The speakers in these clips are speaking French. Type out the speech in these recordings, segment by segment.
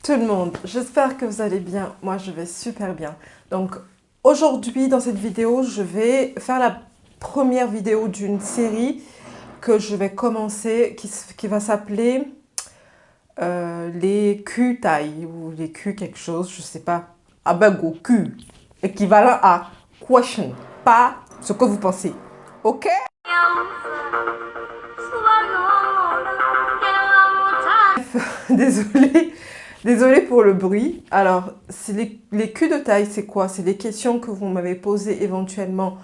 tout le monde, j'espère que vous allez bien. Moi, je vais super bien. Donc, aujourd'hui, dans cette vidéo, je vais faire la première vidéo d'une série que je vais commencer, qui va s'appeler les Q-tailles ou les Q quelque chose, je sais pas. Ah ben, go, Q, équivalent à question, pas ce que vous pensez. Ok? Désolée. Désolée pour le bruit. Alors, c'est les Q de taille, c'est quoi? C'est des questions que vous m'avez posées éventuellement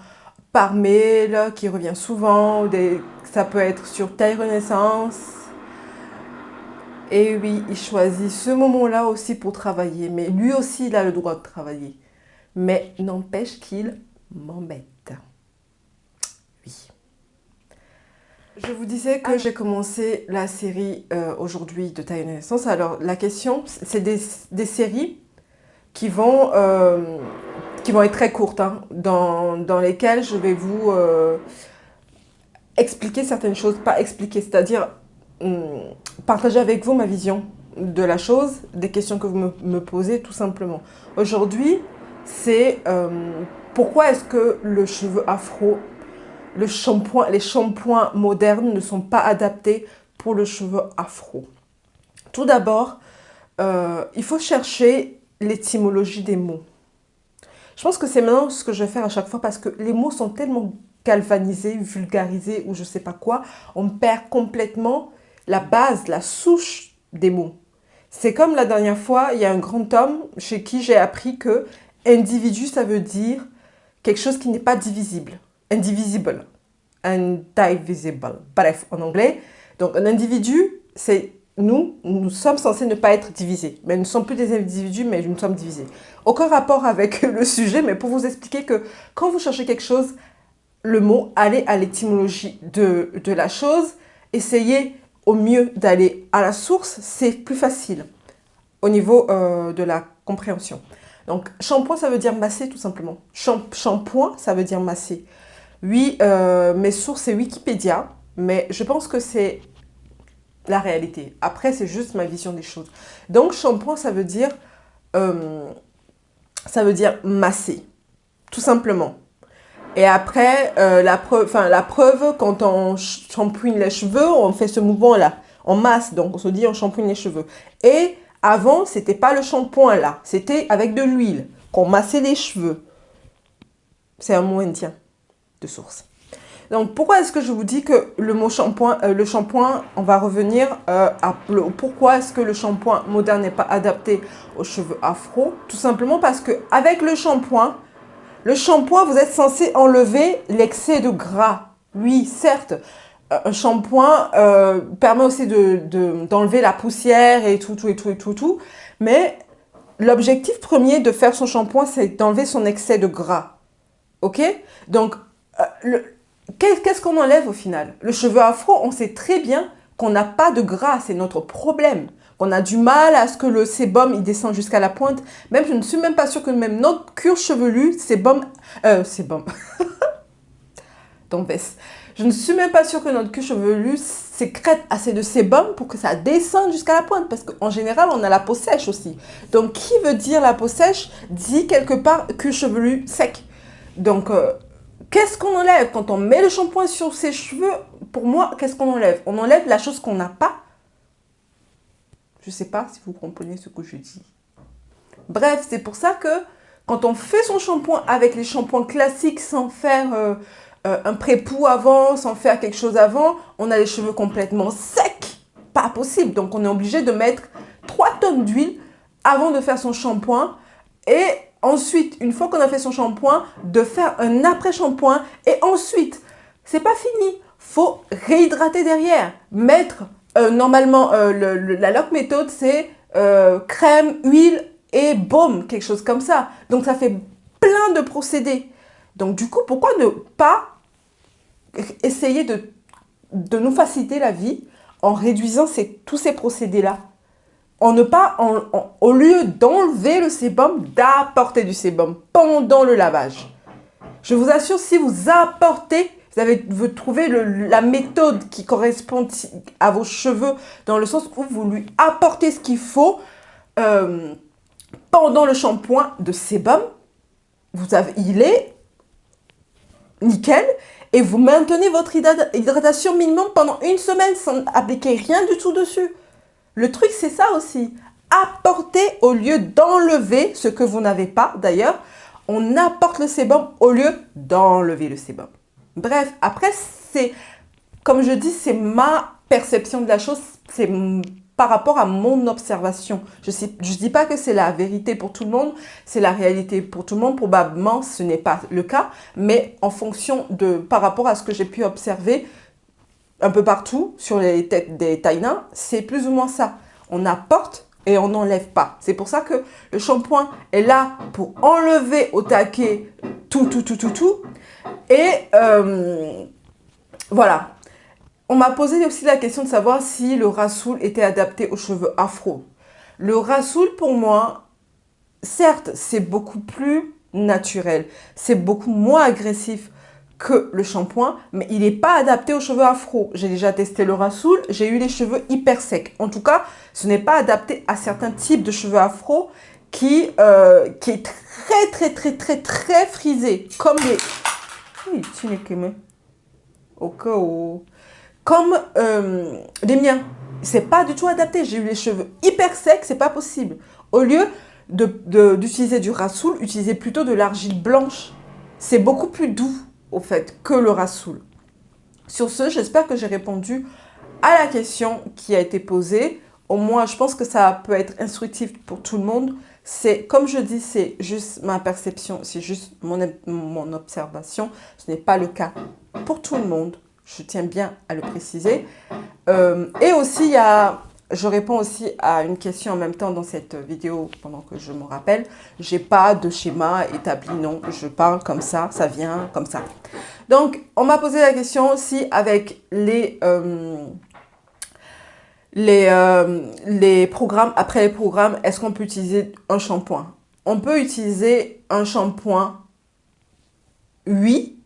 par mail, qui revient souvent, ça peut être sur Taille Renaissance. Et oui, il choisit ce moment-là aussi pour travailler, mais lui aussi, il a le droit de travailler. Mais n'empêche qu'il m'embête. Oui. Je vous disais que j'ai commencé la série aujourd'hui de Taille Renaissance. Alors, la question, c'est des séries qui vont être très courtes, hein, dans lesquelles je vais vous expliquer certaines choses, pas expliquer, c'est-à-dire partager avec vous ma vision de la chose, des questions que vous me posez tout simplement. Aujourd'hui, c'est pourquoi est-ce que le cheveu afro, les shampoings modernes ne sont pas adaptés pour le cheveu afro. Tout d'abord, il faut chercher l'étymologie des mots. Je pense que c'est maintenant ce que je vais faire à chaque fois parce que les mots sont tellement galvanisés, vulgarisés ou je sais pas quoi, on perd complètement la base, la souche des mots. C'est comme la dernière fois, il y a un grand homme chez qui j'ai appris que individu, ça veut dire quelque chose qui n'est pas divisible. Indivisible. Indivisible. Bref, en anglais. Donc un individu, c'est nous sommes censés ne pas être divisés. Mais nous ne sommes plus des individus, mais nous sommes divisés. Aucun rapport avec le sujet, mais pour vous expliquer que quand vous cherchez quelque chose, le mot, allez à l'étymologie de la chose, essayez au mieux d'aller à la source, c'est plus facile au niveau de la compréhension. Donc, shampoing, ça veut dire masser tout simplement. Shampoing, ça veut dire masser. Oui, mes sources, c'est Wikipédia, mais je pense que c'est la réalité. Après, c'est juste ma vision des choses. Donc, shampoing, euh, ça veut dire masser, tout simplement. Et après, la preuve, quand on shampooine les cheveux, on fait ce mouvement-là. On masse, donc on se dit on shampooine les cheveux. Et avant, c'était pas le shampoing là, c'était avec de l'huile qu'on massait les cheveux. C'est un mot indien de source. Donc, pourquoi est-ce que je vous dis que le mot shampoing, on va revenir pourquoi est-ce que le shampoing moderne n'est pas adapté aux cheveux afro? Tout simplement parce que avec le shampoing, vous êtes censé enlever l'excès de gras. Oui, certes, un shampoing permet aussi d'enlever la poussière et tout. Mais l'objectif premier de faire son shampoing, c'est d'enlever son excès de gras. Ok? Donc, qu'est-ce qu'on enlève au final? Le cheveu afro, on sait très bien qu'on n'a pas de gras, c'est notre problème. On a du mal à ce que le sébum il descend jusqu'à la pointe. Même, je ne suis même pas sûre que même notre cuir chevelu, sébum, baisse. Je ne suis même pas sûre que notre cuir chevelu sécrète assez de sébum pour que ça descende jusqu'à la pointe. Parce qu'en général, on a la peau sèche aussi. Donc, qui veut dire la peau sèche, dit quelque part cuir chevelu sec. Donc, qu'est-ce qu'on enlève quand on met le shampoing sur ses cheveux? Pour moi, qu'est-ce qu'on enlève? On enlève la chose qu'on n'a pas. Je ne sais pas si vous comprenez ce que je dis. Bref, c'est pour ça que quand on fait son shampoing avec les shampoings classiques sans faire un pré-pou avant, sans faire quelque chose avant, on a les cheveux complètement secs. Pas possible. Donc, on est obligé de mettre 3 tonnes d'huile avant de faire son shampoing. Et ensuite, une fois qu'on a fait son shampoing, de faire un après-shampoing. Et ensuite, c'est pas fini. Faut réhydrater derrière. Mettre, normalement, la lock méthode, c'est crème, huile et baume, quelque chose comme ça. Donc, ça fait plein de procédés. Donc, du coup, pourquoi ne pas essayer de nous faciliter la vie en réduisant tous ces procédés-là? Au lieu d'enlever le sébum, d'apporter du sébum pendant le lavage. Je vous assure, si vous apportez, vous trouvez la méthode qui correspond à vos cheveux, dans le sens où vous lui apportez ce qu'il faut, euh, pendant le shampoing de sébum, il est nickel et vous maintenez votre hydratation minimum pendant une semaine sans appliquer rien du tout dessus. Le truc, c'est ça aussi. Apporter au lieu d'enlever ce que vous n'avez pas. D'ailleurs, on apporte le sébum au lieu d'enlever le sébum. Bref, après, c'est, comme je dis, c'est ma perception de la chose. C'est par rapport à mon observation. Je dis pas que c'est la vérité pour tout le monde, c'est la réalité pour tout le monde. Probablement, ce n'est pas le cas, mais en fonction par rapport à ce que j'ai pu observer un peu partout sur les têtes des taïnas, c'est plus ou moins ça. On apporte et on n'enlève pas. C'est pour ça que le shampoing est là pour enlever au taquet tout. Et voilà. On m'a posé aussi la question de savoir si le rassoul était adapté aux cheveux afro. Le rassoul, pour moi, certes, c'est beaucoup plus naturel. C'est beaucoup moins agressif que le shampoing, mais il n'est pas adapté aux cheveux afro. J'ai déjà testé le rassoul, j'ai eu les cheveux hyper secs. En tout cas, ce n'est pas adapté à certains types de cheveux afro qui est très frisé. Comme les... Oui, tu n'es qu'aimé. Comme les miens. C'est pas du tout adapté. J'ai eu les cheveux hyper secs, c'est pas possible. Au lieu d'utiliser du rassoul, utilisez plutôt de l'argile blanche. C'est beaucoup plus doux, au fait, que le rassoul. Sur ce, j'espère que j'ai répondu à la question qui a été posée. Au moins, je pense que ça peut être instructif pour tout le monde. C'est, comme je dis, c'est juste ma perception, c'est juste mon observation. Ce n'est pas le cas pour tout le monde. Je tiens bien à le préciser. Et aussi, je réponds aussi à une question en même temps dans cette vidéo pendant que je me rappelle. J'ai pas de schéma établi, non. Je parle comme ça vient comme ça. Donc, on m'a posé la question si avec les programmes, après les programmes, est-ce qu'on peut utiliser un shampoing? On peut utiliser un shampoing, oui.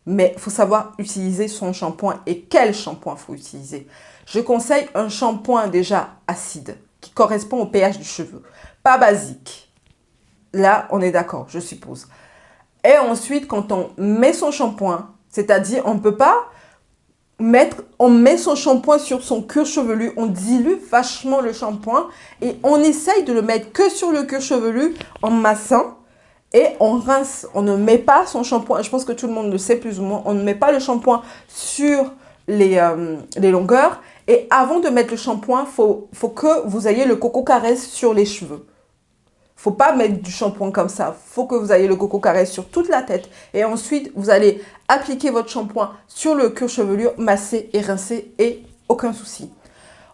Mais il faut savoir utiliser son shampoing et quel shampoing il faut utiliser. Je conseille un shampoing déjà acide qui correspond au pH du cheveu. Pas basique. Là, on est d'accord, je suppose. Et ensuite, quand on met son shampoing, c'est-à-dire on ne peut pas on met son shampoing sur son cuir chevelu, on dilue vachement le shampoing et on essaye de le mettre que sur le cuir chevelu en massant. Et on rince, on ne met pas son shampoing, je pense que tout le monde le sait plus ou moins, on ne met pas le shampoing sur les longueurs. Et avant de mettre le shampoing, faut que vous ayez le coco caresse sur les cheveux. Faut pas mettre du shampoing comme ça, faut que vous ayez le coco caresse sur toute la tête. Et ensuite, vous allez appliquer votre shampoing sur le cuir chevelu, masser et rincer et aucun souci.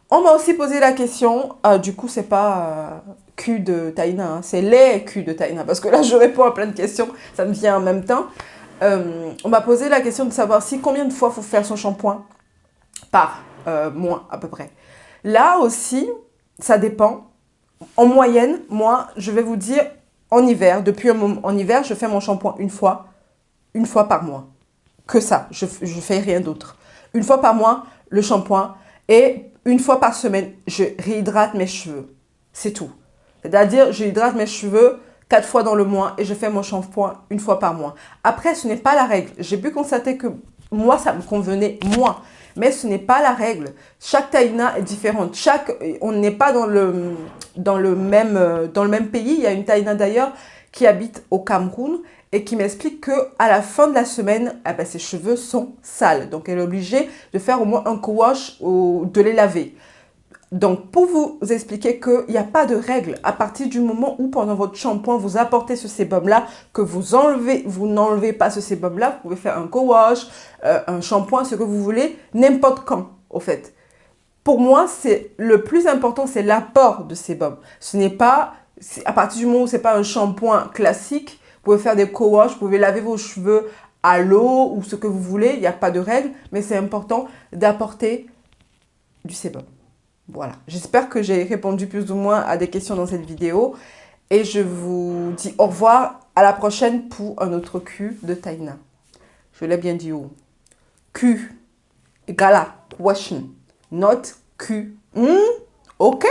On m'a aussi posé la question, du coup, c'est pas cul de Taïna, hein, c'est les culs de Taïna, parce que là, je réponds à plein de questions, ça me vient en même temps. On m'a posé la question de savoir combien de fois il faut faire son shampoing par mois, à peu près. Là aussi, ça dépend. En moyenne, moi, je vais vous dire, en hiver, depuis un moment, en hiver, je fais mon shampoing une fois par mois. Que ça, je fais rien d'autre. Une fois par mois, le shampoing, et une fois par semaine, je réhydrate mes cheveux. C'est tout. C'est-à-dire, je hydrate mes cheveux 4 fois dans le mois et je fais mon shampoing une fois par mois. Après, ce n'est pas la règle. J'ai pu constater que moi, ça me convenait moins. Mais ce n'est pas la règle. Chaque taïna est différente. On n'est pas dans le même pays. Il y a une taïna d'ailleurs qui habite au Cameroun et qui m'explique qu'à la fin de la semaine, eh ben, ses cheveux sont sales. Donc, elle est obligée de faire au moins un co-wash ou de les laver. Donc, pour vous expliquer qu'il n'y a pas de règle, à partir du moment où pendant votre shampoing, vous apportez ce sébum-là, que vous n'enlevez pas ce sébum-là, vous pouvez faire un co-wash, un shampoing, ce que vous voulez, n'importe quand, au fait. Pour moi, le plus important, c'est l'apport de sébum. Ce n'est pas, à partir du moment où ce n'est pas un shampoing classique, vous pouvez faire des co-wash, vous pouvez laver vos cheveux à l'eau ou ce que vous voulez, il n'y a pas de règle, mais c'est important d'apporter du sébum. Voilà, j'espère que j'ai répondu plus ou moins à des questions dans cette vidéo et je vous dis au revoir, à la prochaine pour un autre Q de Taïna. Je l'ai bien dit où? Q égale question, not Q. Ok?